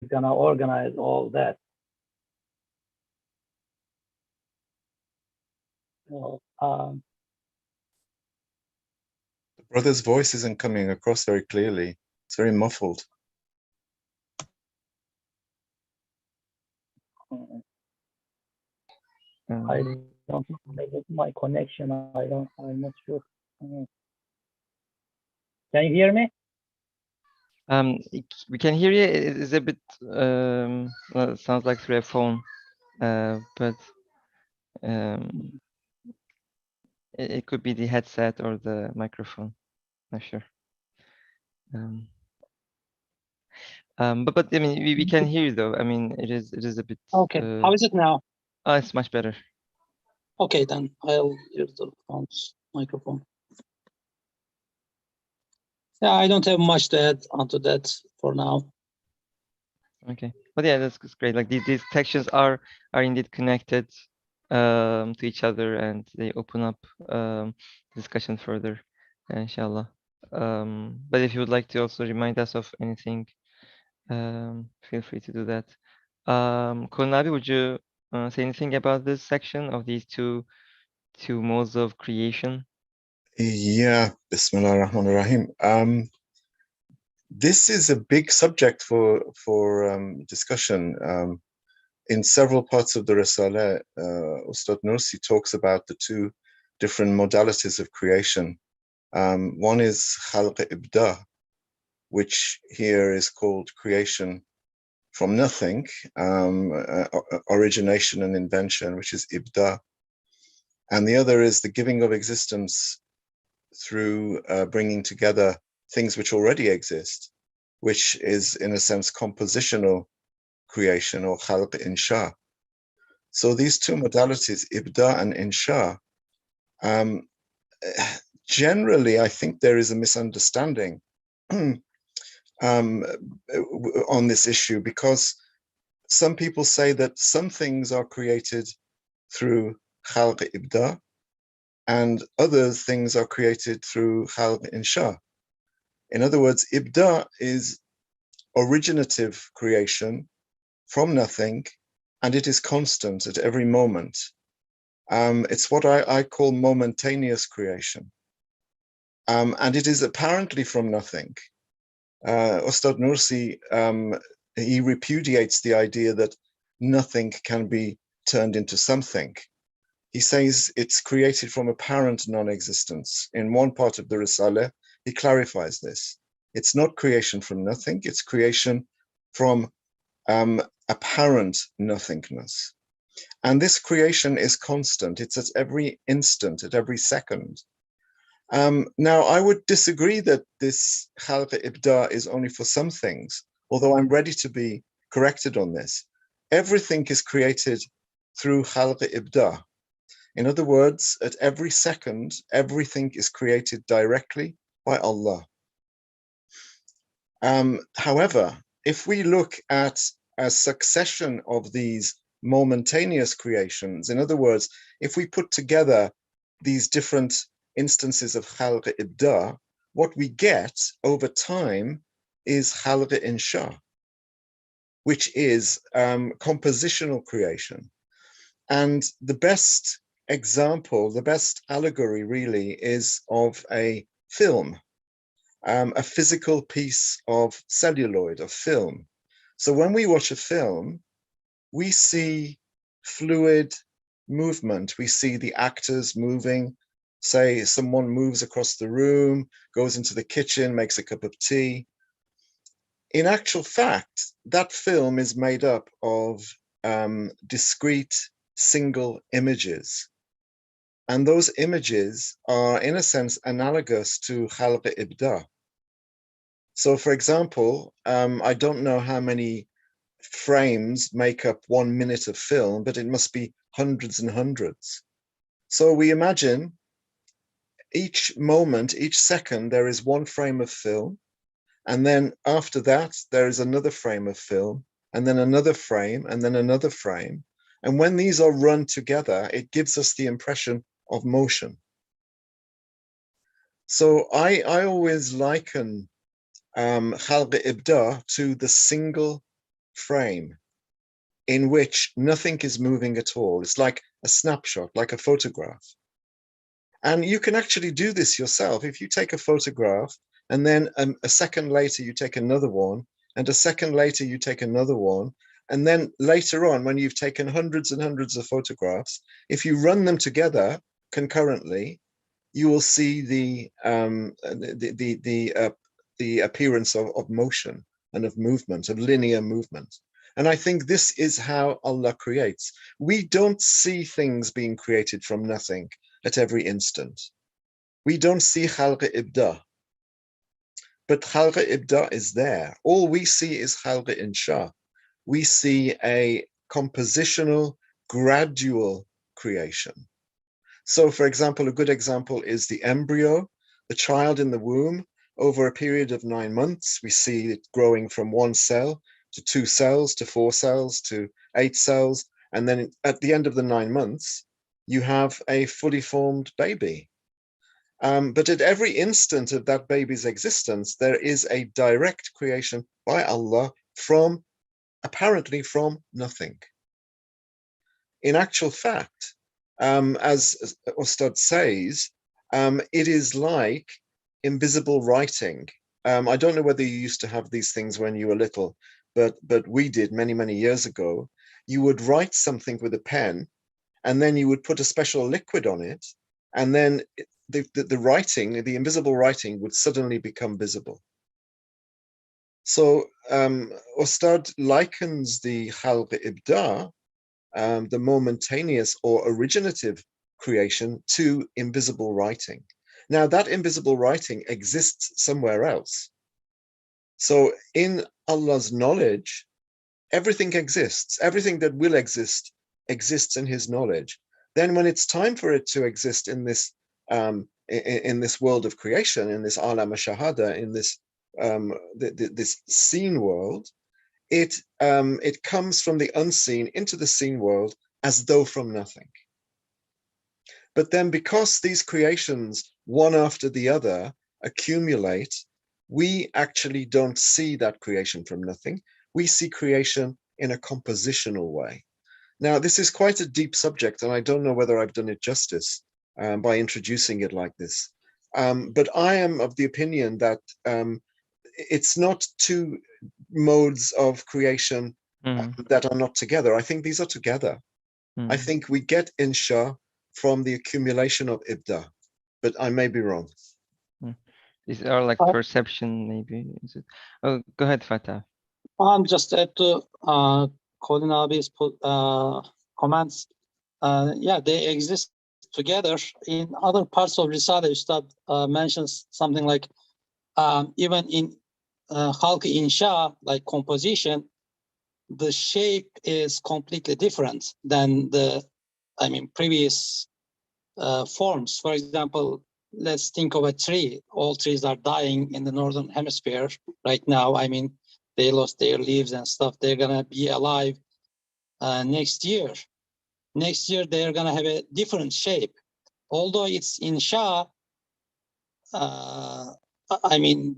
gonna organize all that. Well, the brother's voice isn't coming across very clearly. It's very muffled. I don't know, maybe my connection. I'm not sure. Can you hear me? We can hear you. It is a bit well, it sounds like through a phone, but it could be the headset or the microphone. Not sure. But I mean, we can hear you though. I mean, it is a bit. Okay. How is it now? Oh, it's much better. Okay, then I'll use the phone's microphone. Yeah, I don't have much to add onto that for now. Okay, but yeah, that's great. Like these sections are indeed connected to each other, and they open up discussion further, inshallah. But if you would like to also remind us of anything, feel free to do that. Konabi, would you say anything about this section of these two modes of creation? Yeah, Bismillah ar-Rahman ar-Rahim. This is a big subject for discussion. In several parts of the Risale, Ustad Nursi talks about the two different modalities of creation. One is Khalq Ibda, which here is called creation from nothing, origination and invention, which is Ibda. And the other is the giving of existence through bringing together things which already exist, which is in a sense compositional creation or khalq insha. So these two modalities, ibda and insha, generally I think there is a misunderstanding on this issue, because some people say that some things are created through khalq ibda and other things are created through khalq insha. In other words, ibda is originative creation from nothing, and it is constant at every moment. It's what I call momentaneous creation. And it is apparently from nothing. Ustad Nursi, he repudiates the idea that nothing can be turned into something. He says it's created from apparent non-existence. In one part of the Risale, he clarifies this. It's not creation from nothing, it's creation from apparent nothingness. And this creation is constant. It's at every instant, at every second. Now, I would disagree that this khalq ibda is only for some things, although I'm ready to be corrected on this. Everything is created through khalq ibda. In other words, at every second, everything is created directly by Allah. However, if we look at a succession of these momentaneous creations, in other words, if we put together these different instances of khalq ibda, what we get over time is khalq insha, which is compositional creation. And the best example, the best allegory really is of a film, a physical piece of celluloid, of film. So when we watch a film, we see fluid movement. We see the actors moving. Say someone moves across the room, goes into the kitchen, makes a cup of tea. In actual fact, that film is made up of discrete single images. And those images are, in a sense, analogous to khalq ibda. So, for example, I don't know how many frames make up 1 minute of film, but it must be hundreds and hundreds. So we imagine each moment, each second, there is one frame of film. And then after that, there is another frame of film, and then another frame, and then another frame. And when these are run together, it gives us the impression of motion. So I always liken khalq ibda to the single frame in which nothing is moving at all. It's like a snapshot, like a photograph. And you can actually do this yourself. If you take a photograph and then a second later you take another one, and a second later you take another one, and then later on, when you've taken hundreds and hundreds of photographs, if you run them together concurrently, you will see the appearance of motion and of movement, of linear movement. And I think this is how Allah creates. We don't see things being created from nothing at every instant. We don't see Khalq Ibda. But Khalq Ibda is there. All we see is Khalq Insha. We see a compositional, gradual creation. So, for example, a good example is the embryo, the child in the womb. Over a period of 9 months, we see it growing from 1 cell to 2 cells to 4 cells to 8 cells. And then at the end of the 9 months, you have a fully formed baby. But at every instant of that baby's existence, there is a direct creation by Allah from, apparently from nothing. In actual fact, as Ustad says, it is like invisible writing. I don't know whether you used to have these things when you were little, but we did many, many years ago. You would write something with a pen, and then you would put a special liquid on it, and then the writing, the invisible writing, would suddenly become visible. So Ustad likens the Khalq Ibda, the momentaneous or originative creation, to invisible writing. Now, that invisible writing exists somewhere else. So in Allah's knowledge, everything exists. Everything that will exist exists in his knowledge. Then when it's time for it to exist in this world of creation, in this alam shahada, in this this seen world, it comes from the unseen into the seen world as though from nothing. But then, because these creations, one after the other, accumulate, we actually don't see that creation from nothing. We see creation in a compositional way. Now, this is quite a deep subject, and I don't know whether I've done it justice by introducing it like this. But I am of the opinion that it's not two modes of creation that are not together. I think these are together. I think we get insha from the accumulation of ibda, but I may be wrong. These are like perception, maybe. Is it? Oh, go ahead, Fatah. Just add to Colin Abi's comments. Yeah, they exist together. In other parts of Risale, Ustad mentions something like even in Khalq Insha, like composition, the shape is completely different than the, previous forms. For example, let's think of a tree. All trees are dying in the northern hemisphere right now. They lost their leaves and stuff. They're gonna be alive next year. Next year, they're gonna have a different shape. Although it's insha,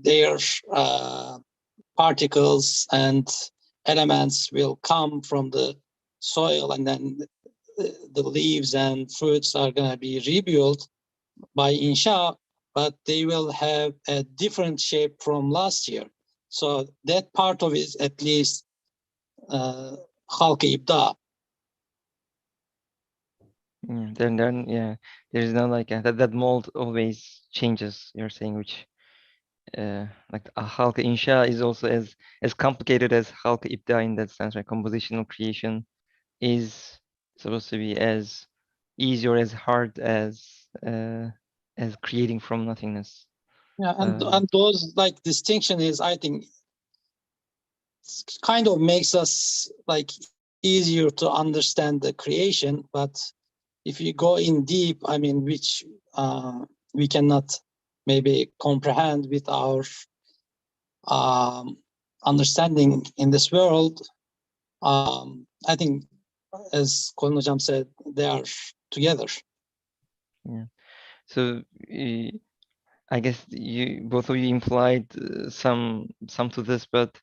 their particles and elements will come from the soil, and then the leaves and fruits are going to be rebuilt by insha, but they will have a different shape from last year. So that part of it, at least, Khalq Ibda. Then there's no like that mold always changes. You're saying, which like Khalq Insha is also as complicated as Khalq Ibda in that sense, right? Compositional creation is supposed to be as easy or as hard as creating from nothingness. Yeah, and those like distinction is, I think, kind of makes us like easier to understand the creation. But if you go in deep, which we cannot maybe comprehend with our understanding in this world, I think, as Colin Hocam said, they are together. Yeah. So I guess both of you implied some to this, but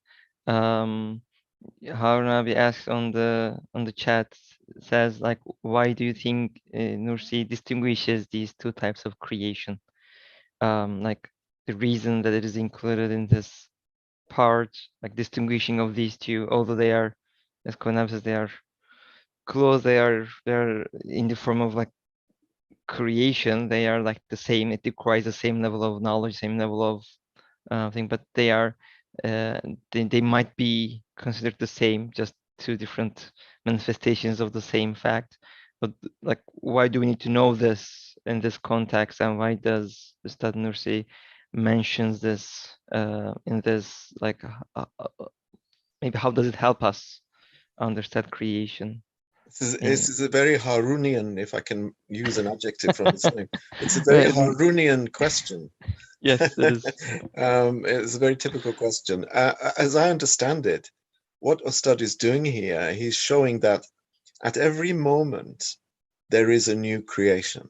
Harun abi asks on the chat, says like, why do you think Nursi distinguishes these two types of creation? Like the reason that it is included in this part, like distinguishing of these two, although they are, as Konab says, they are close, they're in the form of like creation, they are like the same, it requires the same level of knowledge, same level of thing, but they are they might be considered the same, just two different manifestations of the same fact. But like, why do we need to know this in this context, and why does Ustad Nursi mentions this in this, like maybe how does it help us understand creation? This is a very Harunian, if I can use an adjective from his name. It's a very Uh, Harunian question. yes, it is. It's a very typical question. As I understand it, what Ustad is doing here, he's showing that at every moment there is a new creation.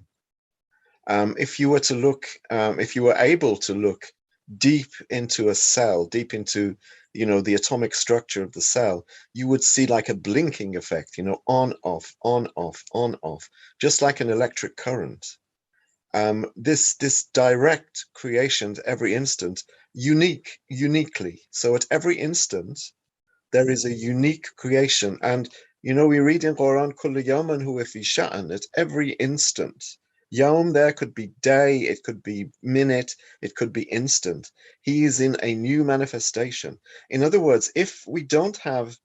If you were to look, if you were able to look deep into a cell, deep into, you know, the atomic structure of the cell, you would see like a blinking effect, you know, on, off, on, off, on, off, just like an electric current. This direct creation at every instant, uniquely. So at every instant, there is a unique creation. And, you know, we read in Quran, Kullu yawman huwa fi sha'an, at every instant. Yawm there could be day, it could be minute, it could be instant. He is in a new manifestation. In other words, if we don't have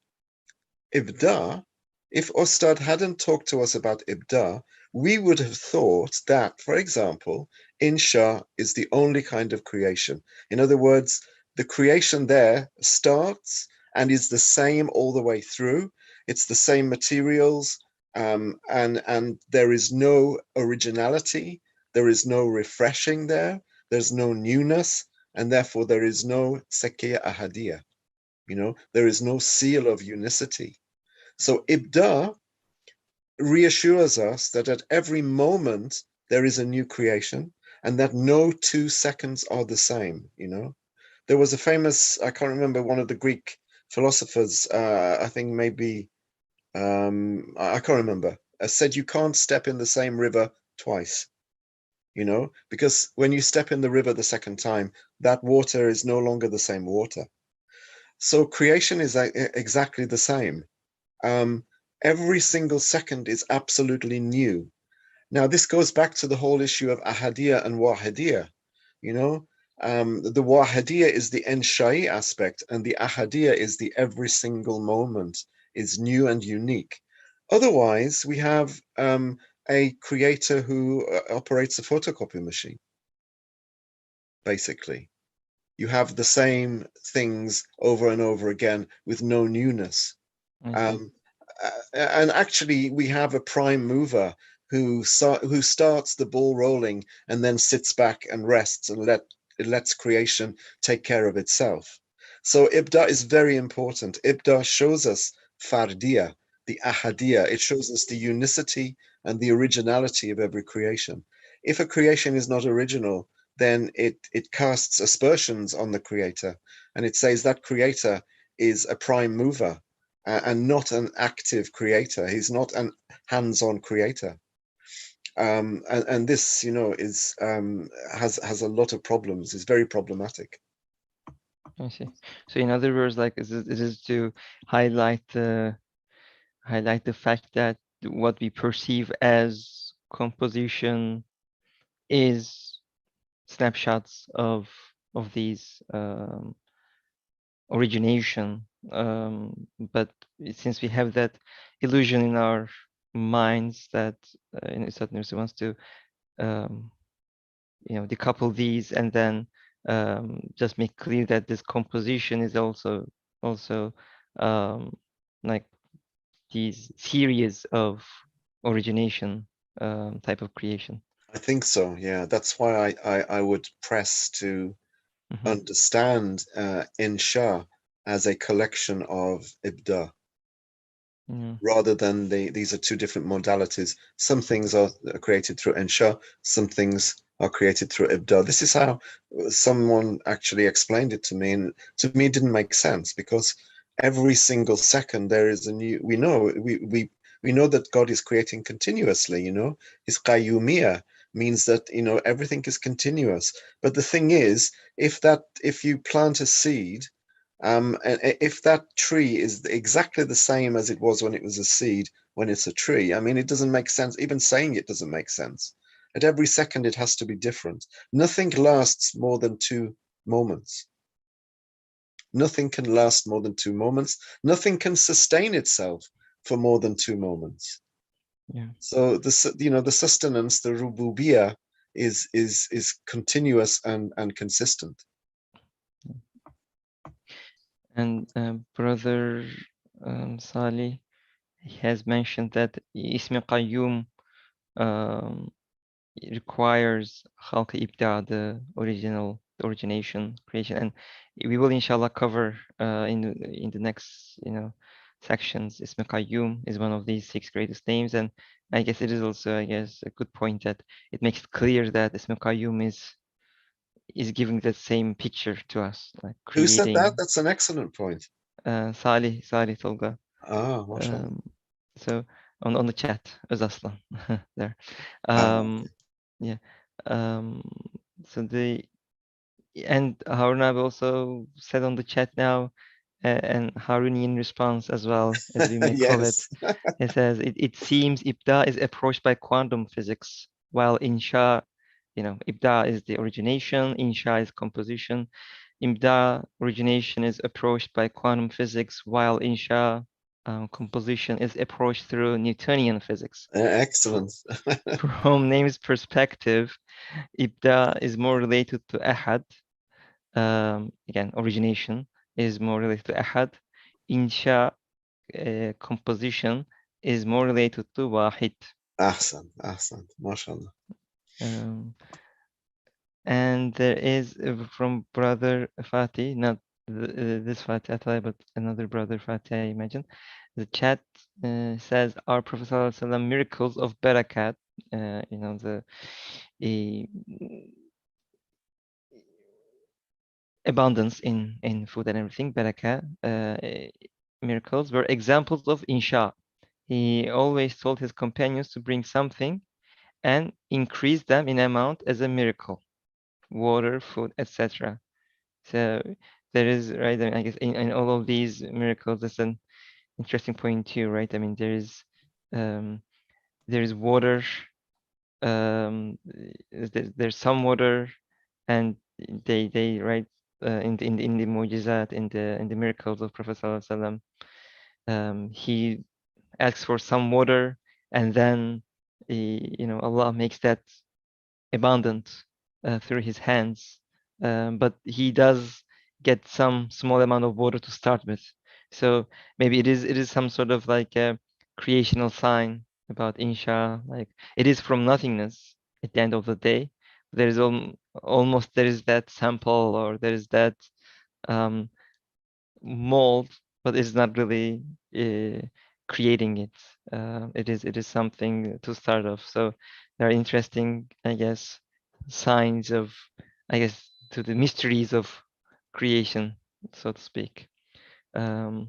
Ibda, if Ustad hadn't talked to us about Ibda, we would have thought that, for example, Insha is the only kind of creation. In other words, the creation there starts and is the same all the way through. It's the same materials, and there is no originality, there is no refreshing there, there's no newness, and therefore there is no Sekiya Ahadiyya. You know, there is no seal of unicity. So Ibda reassures us that at every moment there is a new creation and that no 2 seconds are the same, you know. There was a famous, I can't remember, one of the Greek philosophers, I think maybe, I can't remember, said you can't step in the same river twice, you know, because when you step in the river the second time, that water is no longer the same water. So creation is exactly the same. Every single second is absolutely new. Now, this goes back to the whole issue of ahadiyya and wahidiyya. You know, the wahidiyya is the enshai aspect, and the ahadiyya is the every single moment is new and unique. Otherwise, we have a creator who operates a photocopy machine, basically. You have the same things over and over again with no newness. And actually, we have a prime mover who starts the ball rolling and then sits back and rests and lets creation take care of itself. So Ibda is very important. Ibda shows us fardiya, the ahadiya. It shows us the unicity and the originality of every creation. If a creation is not original, then it casts aspersions on the creator, and it says that creator is a prime mover and not an active creator. He's not an hands-on creator. And this, you know, is has a lot of problems. It's very problematic. I see. So in other words, like, is it to highlight the fact that what we perceive as composition is snapshots of these origination, but since we have that illusion in our minds that Ustad Nursi wants to you know, decouple these and then just make clear that this composition is also like these series of origination type of creation. I think so. Yeah, that's why I would press to understand Insha as a collection of Ibda. Rather than these are two different modalities. Some things are created through Insha, some things are created through Ibda. This is how someone actually explained it to me, and to me it didn't make sense, because every single second there is a new. We know that God is creating continuously. His qayyumiyah means that everything is continuous. But the thing is, if you plant a seed, and if that tree is exactly the same as it was when it was a seed, when it's a tree, I mean, it doesn't make sense. Even saying it doesn't make sense. At every second, it has to be different. Nothing lasts more than 2 moments. Nothing can last more than 2 moments. Nothing can sustain itself for more than 2 moments. Yeah. So the sustenance, the rububiyah, is continuous and consistent. And brother Salih has mentioned that Ismi Qayyum requires Khalq Ibda, the origination, creation, and we will inshallah cover in the next sections. Ismi Qayyum is one of these 6 greatest names, and I guess it is also a good point that it makes it clear that Ismi Qayyum is giving the same picture to us, like Who said creating. that? That's an excellent point. Salih Tolga. Mashallah. So on the chat, Özaslan there. Yeah. So and Harun abi also said on the chat now, and Harunian response as well, as we may call it. Yes. It says it seems Ibda is approached by quantum physics, while Insha, Ibda is the origination, Insha is composition. Ibda origination is approached by quantum physics, while Insha composition is approached through Newtonian physics. Excellent. From name's perspective, Ibda is more related to Ahad. Again, origination is more related to Ahad. Insha, composition, is more related to Wahid. Ahsan, mashallah. And there is from brother Fatih, not this Fatih Atay, but another brother Fatih, I imagine. The chat says, our Prophet ﷺ miracles of barakat, the abundance in food and everything, barakat, miracles were examples of insha. He always told his companions to bring something and increase them in amount as a miracle, water, food, etc. So there is, right, I guess in all of these miracles, that's an interesting point too, right? I mean, there is water, there's some water, and they right in the mu'jizat, in the miracles of Prophet Sallallahu Alaihi Wasallam, he asks for some water, and then Allah makes that abundant through his hands, but he does get some small amount of water to start with. So maybe it is some sort of like a creational sign about insha, like it is from nothingness at the end of the day. There is almost there is that sample, or there is that mold, but it's not really creating it. It is something to start off. So there are interesting, I guess, signs of, I guess, to the mysteries of creation, so to speak. Fatabi,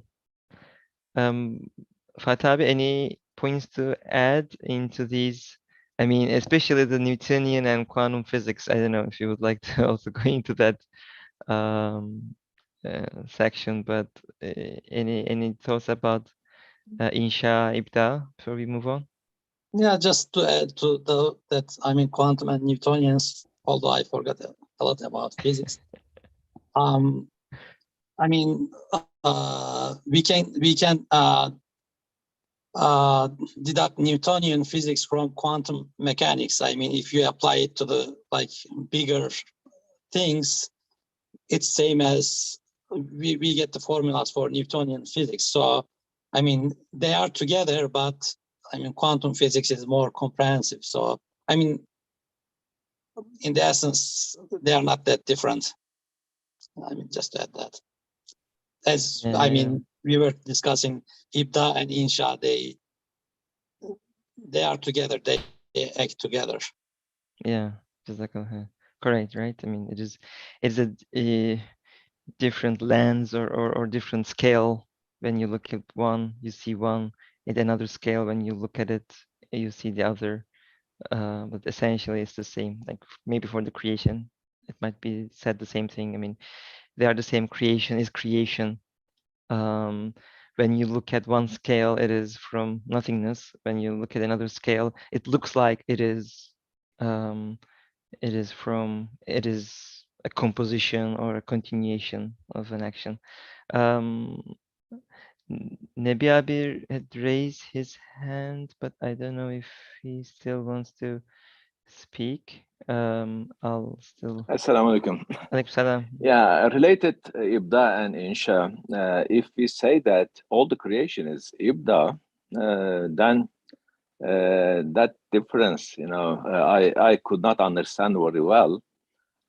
any points to add into these? I mean, especially the Newtonian and quantum physics. I don't know if you would like to also go into that section, but any thoughts about insha, ibda before we move on? Yeah, just to add to quantum and Newtonians, although I forgot a lot about physics. We can deduct Newtonian physics from quantum mechanics. I mean, if you apply it to the bigger things, it's same as we get the formulas for Newtonian physics. So, I mean, they are together, but I mean, quantum physics is more comprehensive. So, I mean, in the essence, they are not that different. I mean, just to add that. I mean, we were discussing Ibda and Insha, they are together, they act together. Yeah, just like correct, right? I mean, it's a different lens or different scale when you look at one, you see one. At another scale, when you look at it, you see the other. But essentially, it's the same. Like maybe for the creation, it might be said the same thing. I mean, they are the same. Creation is creation. When you look at one scale, it is from nothingness. When you look at another scale, it looks like it is a composition or a continuation of an action. Nebi abi had raised his hand, but I don't know if he still wants to speak. I'll still. Assalamu alaikum. Alaikum salam. Yeah, related Ibda and Insha. If we say that all the creation is Ibda, then that difference, I could not understand very well.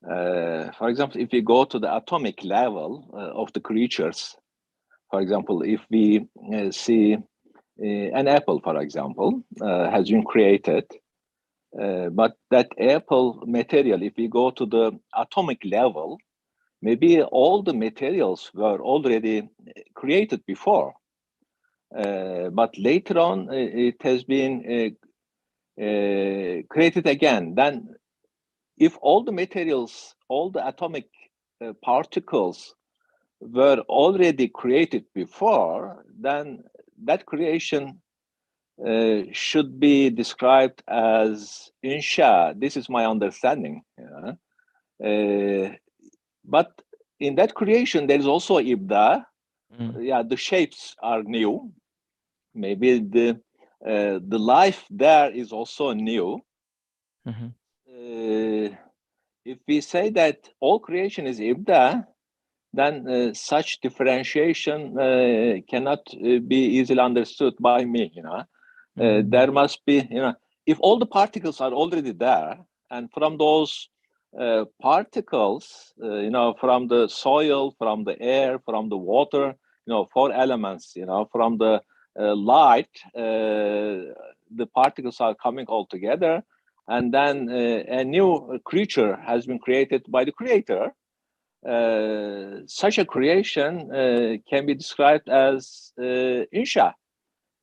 For example, if we go to the atomic level of the creatures, for example, if we see an apple, for example, has been created, but that apple material, if we go to the atomic level, maybe all the materials were already created before, but later on it has been created again. Then if all the materials, all the atomic particles were already created before, then that creation should be described as insha. This is my understanding. But in that creation, there is also ibda. Yeah, the shapes are new. Maybe the life there is also new. If we say that all creation is ibda, then such differentiation cannot be easily understood by me. There must be, if all the particles are already there, and from those particles, from the soil, from the air, from the water, 4 elements, from the light, the particles are coming all together, and then a new creature has been created by the creator. Such a creation can be described as insha.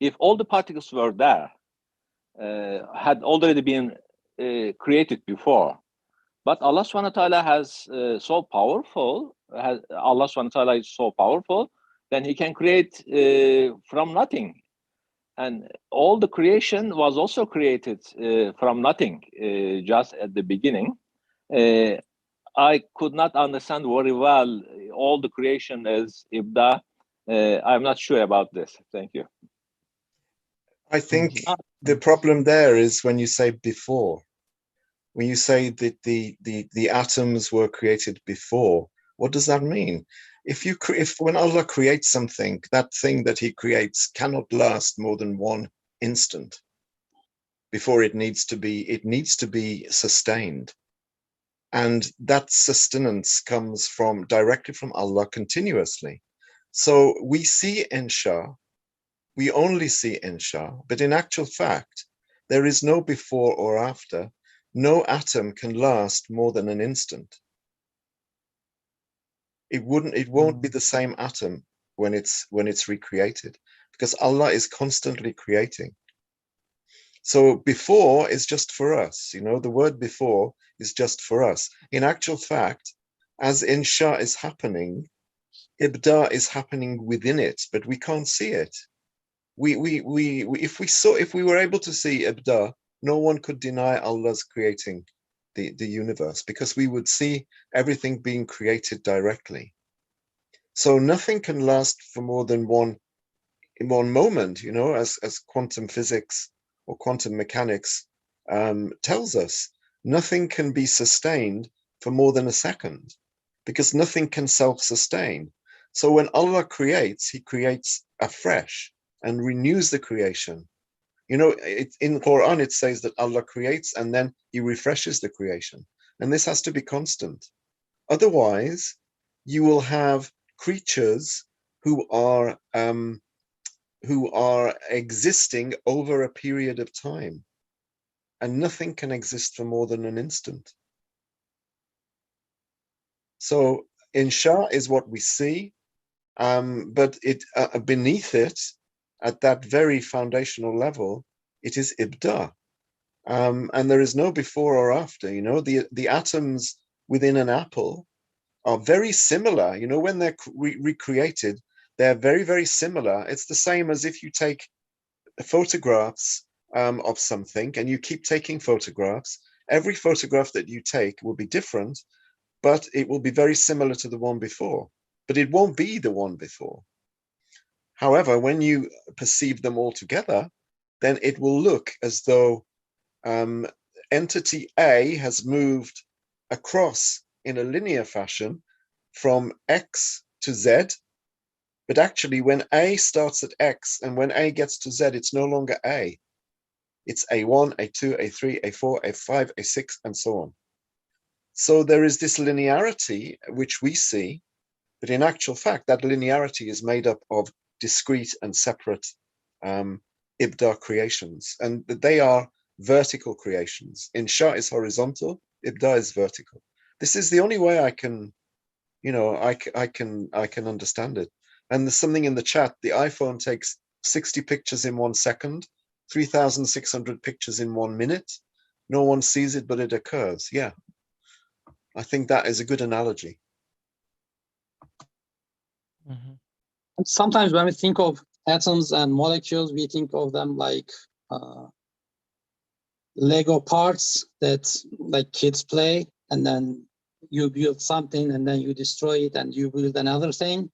If all the particles were there, had already been created before. But Allah subhanahu wa ta'ala has so powerful, Allah subhanahu wa ta'ala is so powerful, then he can create from nothing. And all the creation was also created from nothing, just at the beginning. I could not understand very well all the creation as ibda. I'm not sure about this. Thank you. I think the problem there is when you say before, when you say that the atoms were created before, what does that mean? If when Allah creates something, that thing that he creates cannot last more than one instant before it needs to be sustained. And that sustenance comes directly from Allah continuously. So we see insha, we only see insha, but in actual fact, there is no before or after. No atom can last more than an instant. It won't be the same atom when it's recreated, because Allah is constantly creating. So before is just for us, the word before is just for us. In actual fact, as insha is happening, ibda is happening within it, but we can't see it. If we were able to see ibda, no one could deny Allah's creating the universe, because we would see everything being created directly. So nothing can last for more than one moment, as quantum physics or quantum mechanics tells us. Nothing can be sustained for more than a second, because nothing can self-sustain. So when Allah creates, he creates afresh and renews the creation. In Quran, it says that Allah creates and then he refreshes the creation. And this has to be constant. Otherwise, you will have creatures who are existing over a period of time, and nothing can exist for more than an instant. So insha is what we see, but it beneath it, at that very foundational level, it is ibda. And there is no before or after. You know, the atoms within an apple are very similar. You know, when they're recreated, they're very, very similar. It's the same as if you take photographs of something and you keep taking photographs. Every photograph that you take will be different, but it will be very similar to the one before. But it won't be the one before. However, when you perceive them all together, then it will look as though entity A has moved across in a linear fashion from X to Z. But actually, when A starts at X and when A gets to Z, it's no longer A. It's A1, A2, A3, A4, A5, A6, and so on. So there is this linearity which we see, but in actual fact, that linearity is made up of discrete and separate Ibda creations, and they are vertical creations. Insha is horizontal, Ibda is vertical. This is the only way I can, you know, I can understand it. And there's something in the chat. The iPhone takes 60 pictures in 1 second, 3,600 pictures in 1 minute. No one sees it, but it occurs. Yeah, I think that is a good analogy. Mhm. And sometimes when we think of atoms and molecules, we think of them like Lego parts that like kids play, and then you build something and then you destroy it and you build another thing.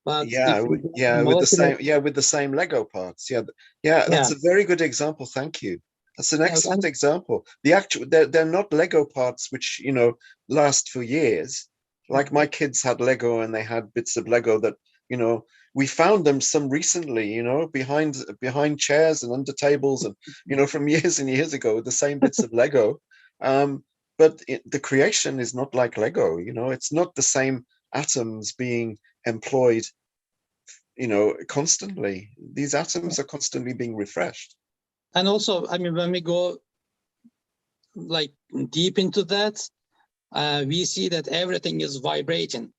But Yeah, if we go to with the molecular, same, with the same Lego parts. Yeah, that's yeah, a very good example. Thank you. That's an yeah, excellent and example. The actual, they're not Lego parts which, you know, last for years. Like my kids had Lego and they had bits of Lego that, you know, we found them some recently, you know, behind chairs and under tables and, you know, from years and years ago, the same bits of Lego. But the creation is not like Lego, you know, it's not the same atoms being employed, you know, constantly. These atoms are constantly being refreshed. and also, I mean, when we go like deep into that, we see that everything is vibrating.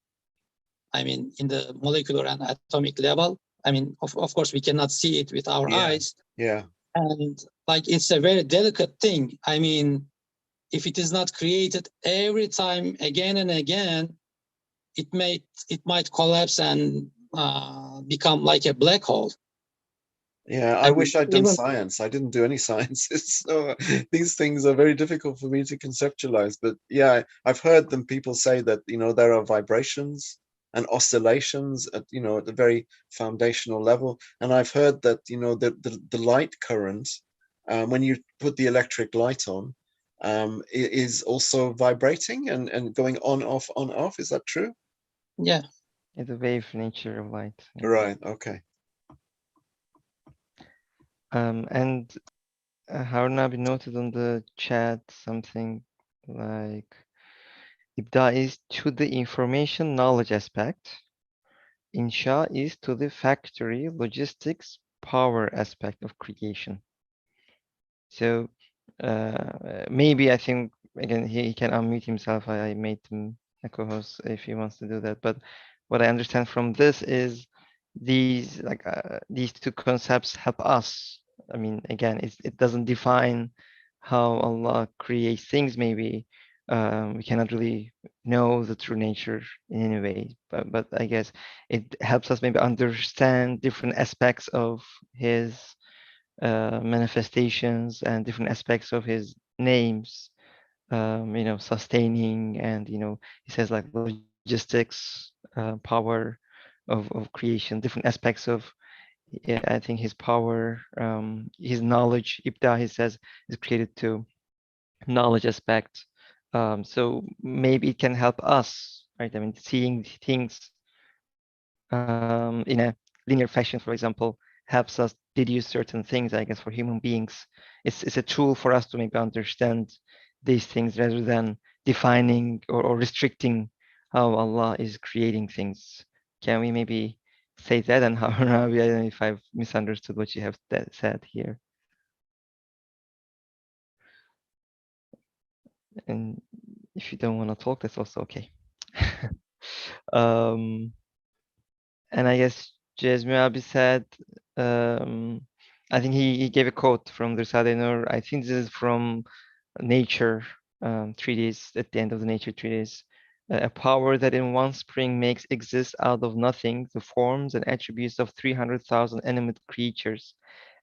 I mean, in the molecular and atomic level. I mean, of course, we cannot see it with our eyes. Yeah. And like, it's a very delicate thing. I mean, if it is not created every time again and again, it might collapse and become like a black hole. Yeah, I wish I'd done science. I didn't do any sciences, so these things are very difficult for me to conceptualize. But yeah, I've heard them people say that, you know, there are vibrations and oscillations at, you know, at the very foundational level. And I've heard that, you know, the light current, when you put the electric light on, is also vibrating and going on, off, on, off. Is that true? Yeah. It's a wave nature of light. Yeah. Right. Okay. And Harun abi noted on the chat something like Ibda is to the information knowledge aspect. Insha is to the factory logistics power aspect of creation. So maybe I think again he can unmute himself. I made him a co-host if he wants to do that. But what I understand from this is these two concepts help us. I mean, again, it doesn't define how Allah creates things. Maybe we cannot really know the true nature in any way. But I guess it helps us maybe understand different aspects of His manifestations and different aspects of his names, you know, sustaining, and you know, he says like logistics, power of creation, different aspects of, yeah, I think his power, his knowledge. Ibda, he says, is created to knowledge aspect. So maybe it can help us, right? I mean, seeing things in a linear fashion, for example, helps us deduce certain things, I guess, for human beings. It's a tool for us to maybe understand these things rather than defining or restricting how Allah is creating things. Can we maybe say that? And how, I don't know if I've misunderstood what you have said here. And if you don't want to talk, that's also okay. And I guess Cezmi abi said, I think he gave a quote from the Risale-i Nur. I think this is from Nature treatise, at the end of the Nature treatise. A power that in one spring makes exist out of nothing the forms and attributes of 300,000 animate creatures,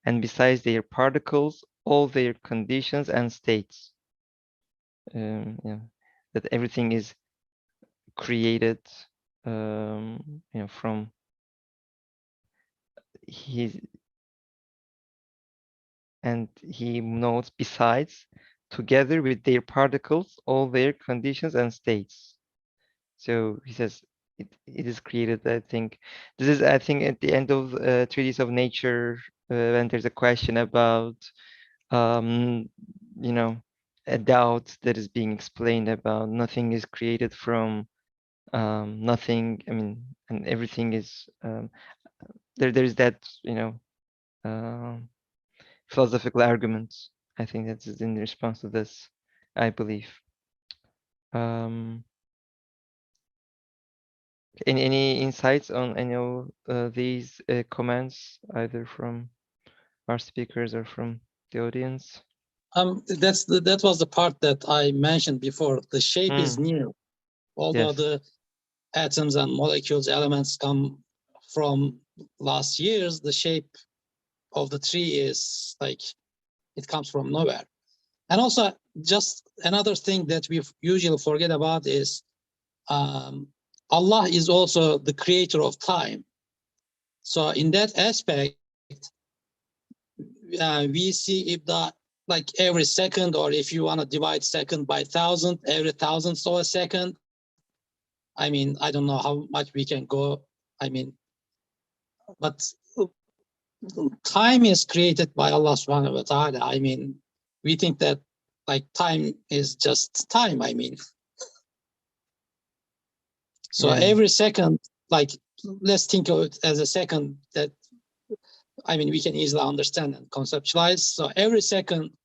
and besides their particles, all their conditions and states. Yeah, that everything is created, from his, and he notes besides, together with their particles, all their conditions and states. So he says it is created. I think this is, I think, at the end of Treatise of Nature, when there's a question about, a doubt that is being explained about nothing is created from nothing. I mean, and everything is there's that, philosophical arguments. I think that's in response to this, I believe. Any insights on any of these comments, either from our speakers or from the audience? That was the part that I mentioned before. The shape is new, although Yes. the atoms and molecules, elements come from last years. The shape of the tree is like it comes from nowhere. And also, just another thing that we usually forget about is Allah is also the creator of time. So in that aspect, we see Ibda like every second, or if you want to divide second by 1,000, every thousandth of a second. I mean, I don't know how much we can go. I mean, but time is created by Allah subhanahu wa ta'ala. I mean, we think that like time is just time, I mean. So Yeah. every second, like, let's think of it as a second that, I mean, we can easily understand and conceptualize. So every second,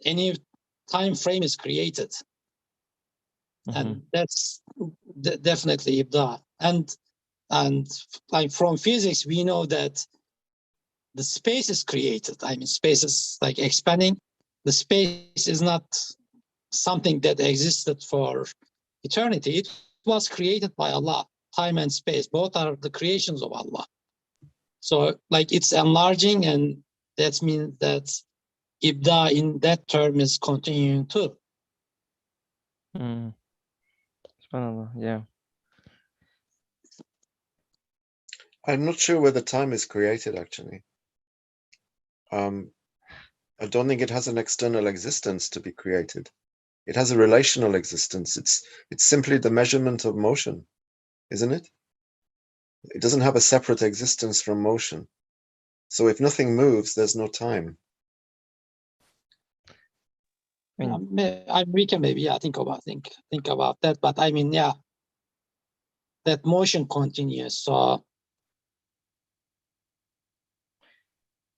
any time frame is created. And that's definitely Ibda. And like from physics, we know that the space is created. I mean, space is like expanding. The space is not something that existed for eternity. It was created by Allah. Time and space, both are the creations of Allah. So like it's enlarging, and that means that Ibda in that term is continuing too. SubhanAllah, yeah. I'm not sure whether time is created, actually. I don't think it has an external existence to be created. It has a relational existence. It's simply the measurement of motion, isn't it? It doesn't have a separate existence from motion. So if nothing moves, there's no time. We can maybe think about that, but I mean, yeah, that motion continues. So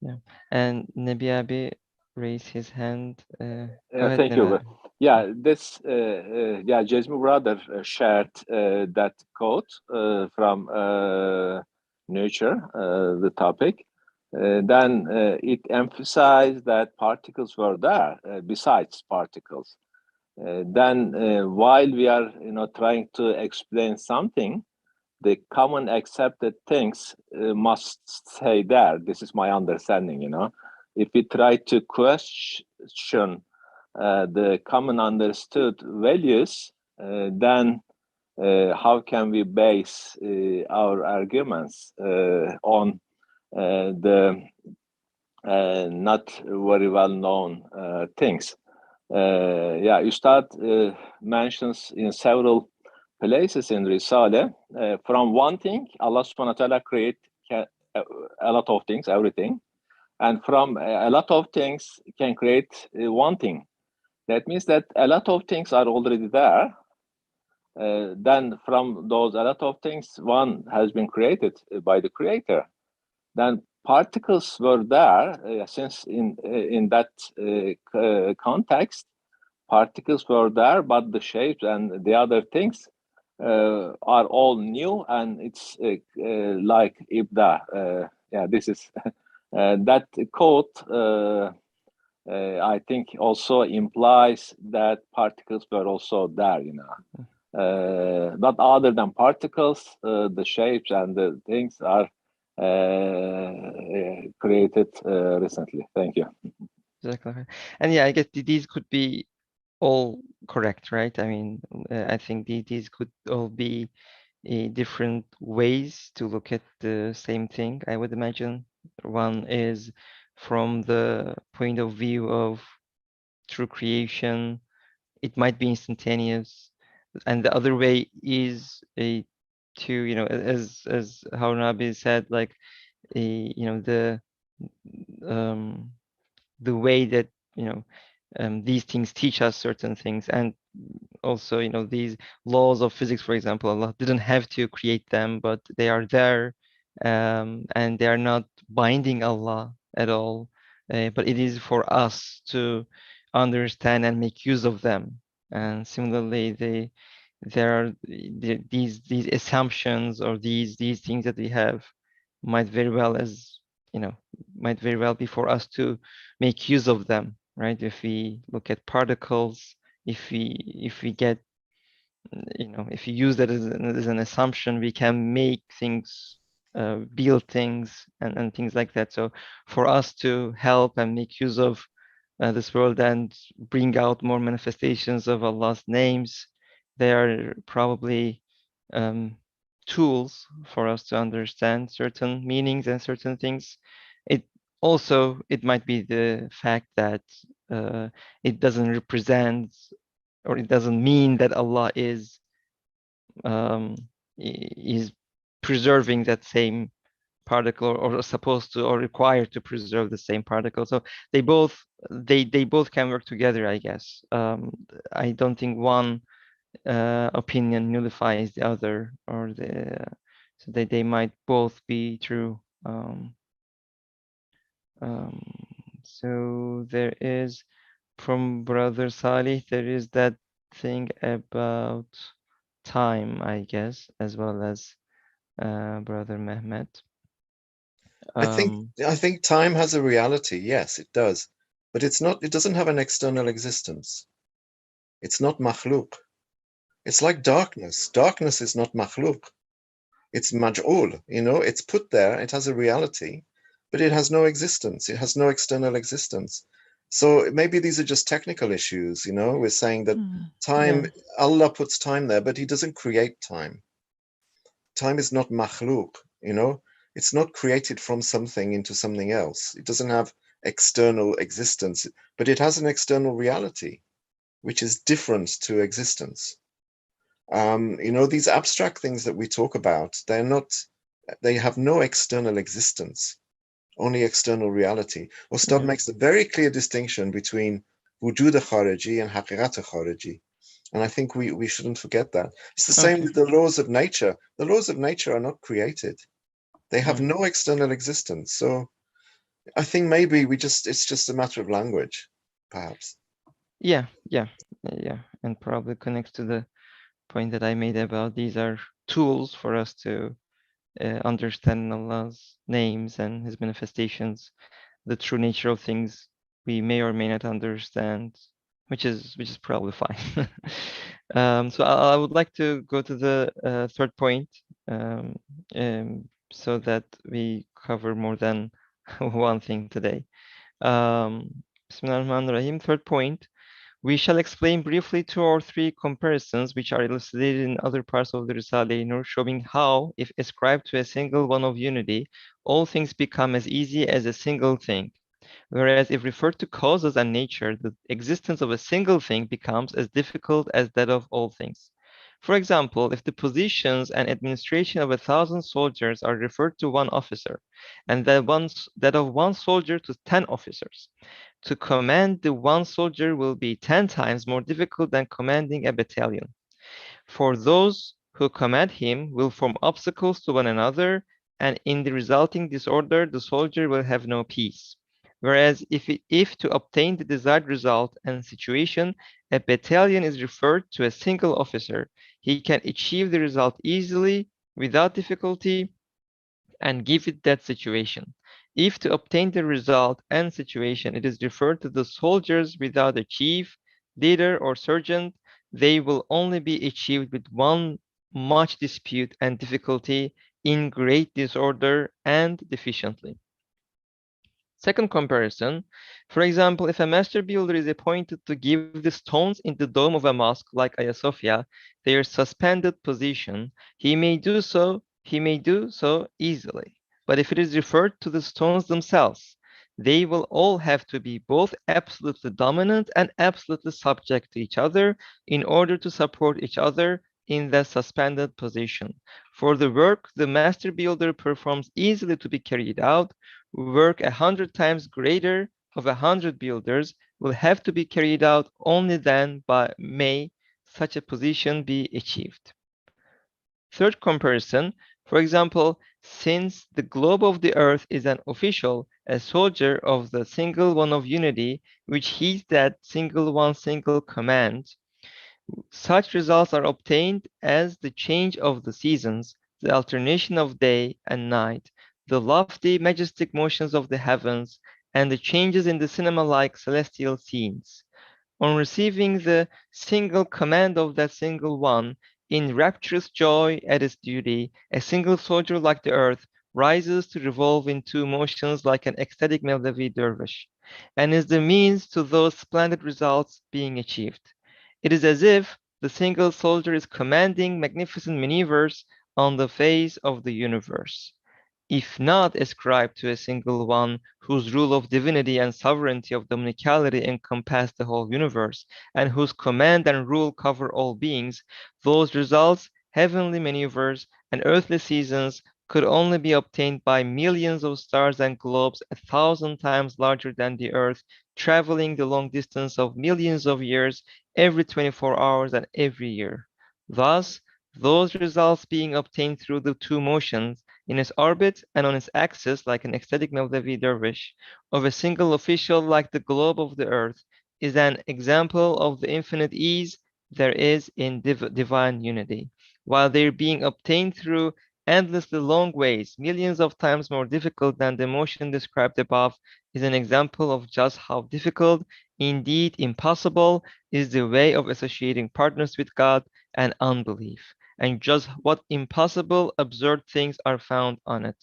yeah, and Nebi abi raised his hand. Go ahead, Thank you. Nebi abi. Yeah, this Cezmi brother shared that quote from Nature, the topic. Then it emphasized that particles were there besides particles. Then while we are trying to explain something, the common accepted things must stay there. This is my understanding. If we try to question the common understood values, then how can we base our arguments on the not very well known things? Yeah, Ustad mentions in several places in Risale, from one thing, Allah subhanahu wa ta'ala create a lot of things, everything. And from a lot of things can create one thing. That means that a lot of things are already there. Then from those a lot of things, one has been created by the creator. Then particles were there, since in that context, particles were there, but the shapes and the other things are all new, and it's like ibda. Yeah, this is that quote. I think also implies that particles were also there, you know. But other than particles, the shapes and the things are created recently. Thank you. Exactly. And yeah, I guess these could be all correct, right? I mean, I think these could all be different ways to look at the same thing, I would imagine. One is from the point of view of true creation, it might be instantaneous. And the other way is to, you know, as Harun said, like, you know, the way that, you know, these things teach us certain things. And also, you know, these laws of physics, for example, Allah didn't have to create them, but they are there, and they are not binding Allah at all. But it is for us to understand and make use of them. And similarly, there are these assumptions, or these things that we have might very well, as you know, might very well be for us to make use of them, right? If we look at particles, if we get, you know, if you use that as an assumption, we can make things, build things, and things like that. So for us to help and make use of this world and bring out more manifestations of Allah's names, they are probably tools for us to understand certain meanings and certain things. It also, it might be the fact that it doesn't represent, or it doesn't mean that Allah is preserving that same particle, or supposed to, or required to preserve the same particle. So they both can work together, I guess. I don't think one opinion nullifies the other, or so they might both be true. So there is, from Brother Salih, there is that thing about time, I guess, as well as Brother Mehmet. I think time has a reality. Yes, it does, but it's not. It doesn't have an external existence. It's not makhluk. It's like darkness. Darkness is not makhluk. It's maj'ul. You know, it's put there. It has a reality, but it has no existence. It has no external existence. So maybe these are just technical issues. You know, we're saying that time, Yeah. Allah puts time there, but He doesn't create time. Time is not makhluk. You know, it's not created from something into something else. It doesn't have external existence, but it has an external reality, which is different to existence. You know, these abstract things that we talk about, they have no external existence, only external reality. Ustad makes a very clear distinction between wujud khariji and haqiqat khariji. And I think we shouldn't forget that. It's the same with the laws of nature. The laws of nature are not created. They have no external existence. So I think maybe it's just a matter of language, perhaps. Yeah. And probably connects to the point that I made about these are tools for us to understand Allah's names and His manifestations, the true nature of things we may or may not understand, which is probably fine. So I would like to go to the third point, so that we cover more than one thing today. Bismillahirrahmanirrahim. Third point. We shall explain briefly 2 or 3 comparisons which are illustrated in other parts of the Risale-i Nur, showing how, if ascribed to a single one of unity, all things become as easy as a single thing. Whereas if referred to causes and nature, the existence of a single thing becomes as difficult as that of all things. For example, if the positions and administration of 1,000 soldiers are referred to one officer, and that of one soldier to 10 officers, to command the one soldier will be 10 times more difficult than commanding a battalion. For those who command him will form obstacles to one another, and in the resulting disorder, the soldier will have no peace. Whereas if to obtain the desired result and situation, a battalion is referred to a single officer. He can achieve the result easily, without difficulty, and give it that situation. If to obtain the result and situation, it is referred to the soldiers without a chief, leader, or sergeant, they will only be achieved with much dispute and difficulty, in great disorder and deficiently. Second comparison, for example, if a master builder is appointed to give the stones in the dome of a mosque like Hagia Sophia their suspended position, he may do so easily. But if it is referred to the stones themselves, they will all have to be both absolutely dominant and absolutely subject to each other in order to support each other in the suspended position. For the work the master builder performs easily to be carried out, work 100 times greater of 100 builders will have to be carried out, only then may such a position be achieved. Third comparison, for example, since the globe of the earth is an official, a soldier of the single one of unity, which heeds that single command, such results are obtained as the change of the seasons, the alternation of day and night, the lofty, majestic motions of the heavens, and the changes in the cinema-like celestial scenes. On receiving the single command of that single one, in rapturous joy at its duty, a single soldier like the earth rises to revolve in two motions like an ecstatic Mevlevi dervish, and is the means to those splendid results being achieved. It is as if the single soldier is commanding magnificent maneuvers on the face of the universe. If not ascribed to a single one whose rule of divinity and sovereignty of dominicality encompass the whole universe, and whose command and rule cover all beings, those results, heavenly maneuvers, and earthly seasons, could only be obtained by millions of stars and globes 1,000 times larger than the earth, traveling the long distance of millions of years every 24 hours and every year. Thus, those results being obtained through the two motions, in its orbit and on its axis like an ecstatic Mevlevi dervish, of a single official like the globe of the earth, is an example of the infinite ease there is in divine unity, while they are being obtained through endlessly long ways, millions of times more difficult than the motion described above, is an example of just how difficult, indeed impossible, is the way of associating partners with God and unbelief, and just what impossible, absurd things are found on it.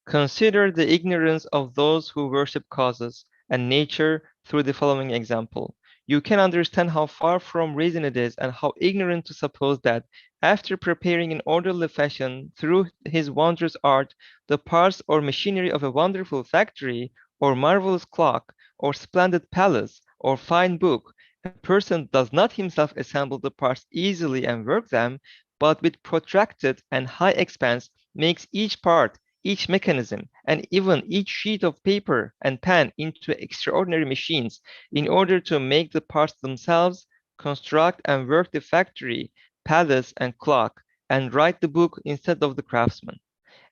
Consider the ignorance of those who worship causes and nature through the following example. You can understand how far from reason it is and how ignorant to suppose that, after preparing in orderly fashion through his wondrous art the parts or machinery of a wonderful factory, or marvelous clock, or splendid palace, or fine book, a person does not himself assemble the parts easily and work them, but with protracted and high expense makes each part, each mechanism, and even each sheet of paper and pen into extraordinary machines in order to make the parts themselves, construct and work the factory, palace, and clock, and write the book instead of the craftsman.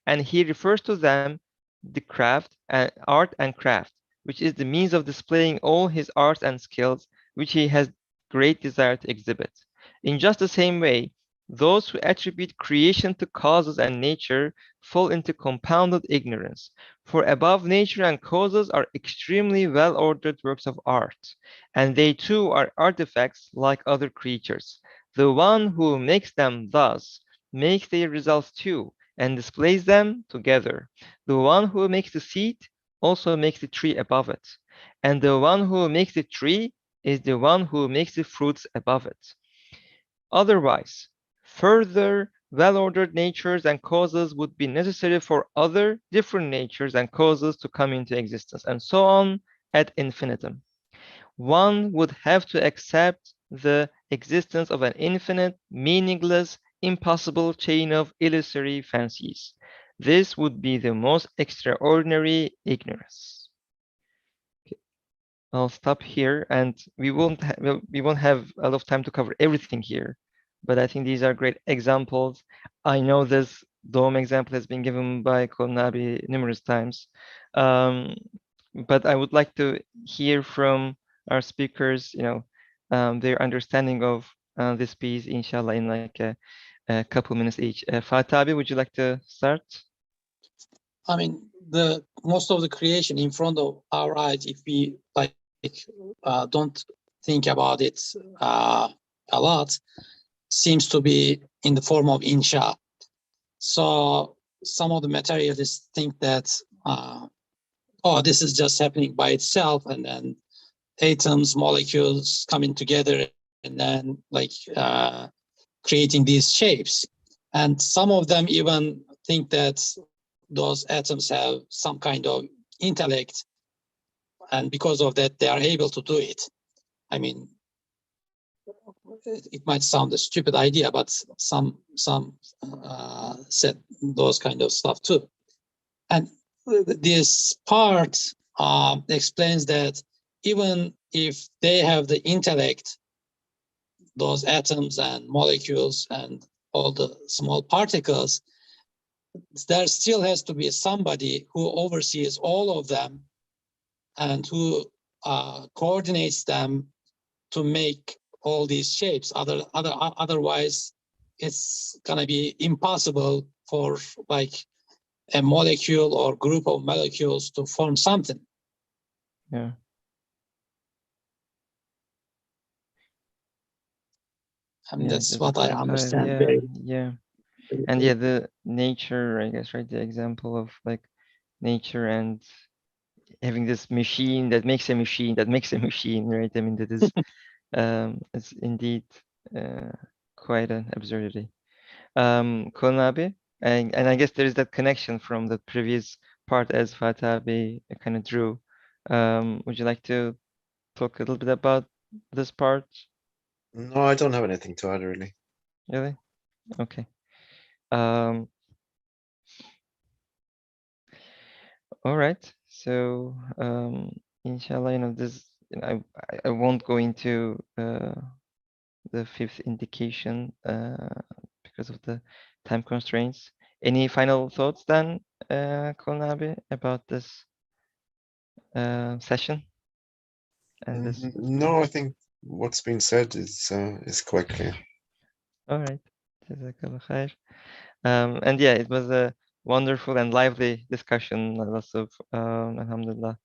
And he refers to them the craft and art and craft, which is the means of displaying all his arts and skills, which he has great desire to exhibit. In just the same way, those who attribute creation to causes and nature fall into compounded ignorance, for above nature and causes are extremely well-ordered works of art, and they too are artifacts like other creatures. The one who makes them thus makes their results too, and displays them together. The one who makes the seed also makes the tree above it, and the one who makes the tree is the one who makes the fruits above it. Otherwise, further well-ordered natures and causes would be necessary for other different natures and causes to come into existence, and so on ad infinitum. One would have to accept the existence of an infinite, meaningless, impossible chain of illusory fancies. This would be the most extraordinary ignorance. Okay. I'll stop here, and we won't have a lot of time to cover everything here, but I think these are great examples. I know this dome example has been given by Kolnabi numerous times. But I would like to hear from our speakers, their understanding of this piece, inshallah, in like a couple minutes each. Fatih Abi, would you like to start? I mean, the most of the creation in front of our eyes, if we don't think about it a lot, seems to be in the form of insha. So some of the materialists think that, this is just happening by itself, and then atoms, molecules coming together, and then creating these shapes. And some of them even think that those atoms have some kind of intellect, and because of that, they are able to do it. I mean, it might sound a stupid idea, but some said those kind of stuff too. And this part explains that even if they have the intellect, those atoms and molecules and all the small particles, there still has to be somebody who oversees all of them and who coordinates them to make all these shapes. Otherwise, it's gonna be impossible for a molecule or group of molecules to form something. Yeah. And that's what I understand. Yeah. And yeah, the nature, I guess, right? The example of like nature and having this machine that makes a machine that makes a machine, right? I mean, that is it's indeed quite an absurdity. Kolnabi, and I guess there is that connection from the previous part as Fatih Abi kind of drew. Would you like to talk a little bit about this part? No, I don't have anything to add, really. Really? Okay. All right. So, inshallah, this, I won't go into the fifth indication because of the time constraints. Any final thoughts then, Kolnabi, about this session? And this. No, I think what's been said is quite clear. All right. Jazakallah khair. And yeah, it was a wonderful and lively discussion. Lots of, alhamdulillah,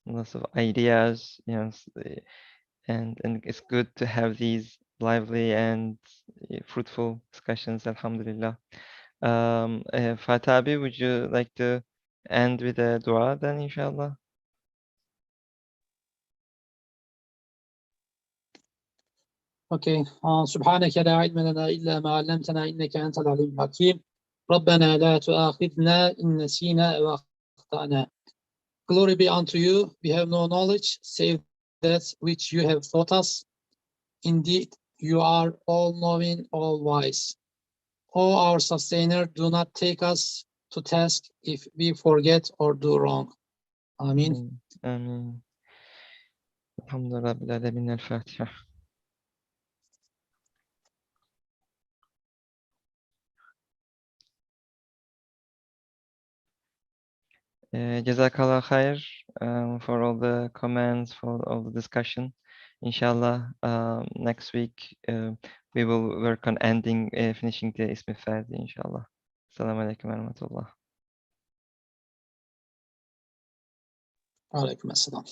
lots of ideas, and it's good to have these lively and fruitful discussions, alhamdulillah. Fatih Abi, would you like to end with a dua then, inshallah? Okay. سبحانك لا علم لنا إلا ما علمتنا إنك أنت العليم الحكيم. ربنا لا تؤاخذنا إن نسينا أو أخطأنا. Glory be unto you. We have no knowledge save that which you have taught us. Indeed, you are all-knowing, all-wise. O our sustainer, do not take us to task if we forget or do wrong. Amin. Amin. Alhamdulillah bil alamin. Al-Fatiha. Jazakallah khair for all the comments, for all the discussion. Inshallah, next week we will work on ending, finishing the Ismi Fadi, inshallah. Assalamu alaikum wa rahmatullah. Alaikum assalam.